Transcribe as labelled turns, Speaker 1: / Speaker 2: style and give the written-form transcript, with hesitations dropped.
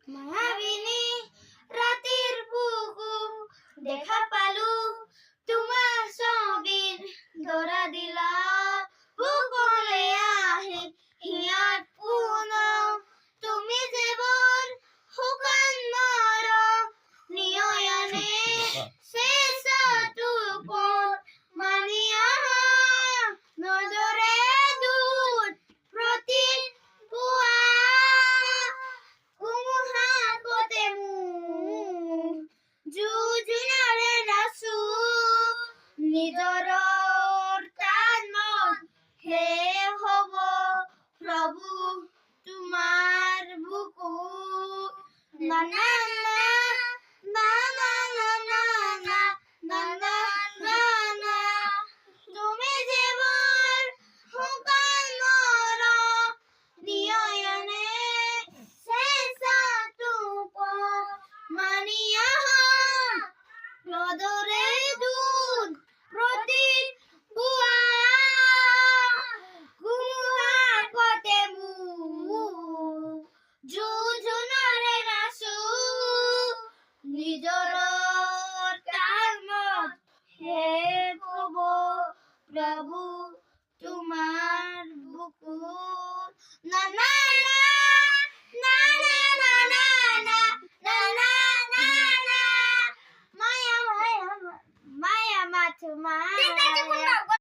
Speaker 1: মায়াবিনী রাতের বুকু দেখা পালু তোমার ছবির ধরা দিলা বুকলে আহে হিয়াত পুন তুমি যেবর শুকান নৰ নিয়য়ানে শেষটোপৰ মানি আহা নজৰে দূত প্ৰতি পুৱা কুমুহাকতে মোৰ যুঁজনাৰে নাচো নিজৰ তানত হে হব প্ৰভু তোমাৰ বুকু না না না না না না না না না না না তুমি যেবৰ শুকান নৰ নিয়য়ানে শেষটোপৰ মানি আহা নদৰে দুধ প্ৰতি পুৱা কুমুহাকতে মোৰ যুঁজনাৰে নাচো নিজৰ কামত হে হব প্ৰভু তোমাৰ বুকু না না না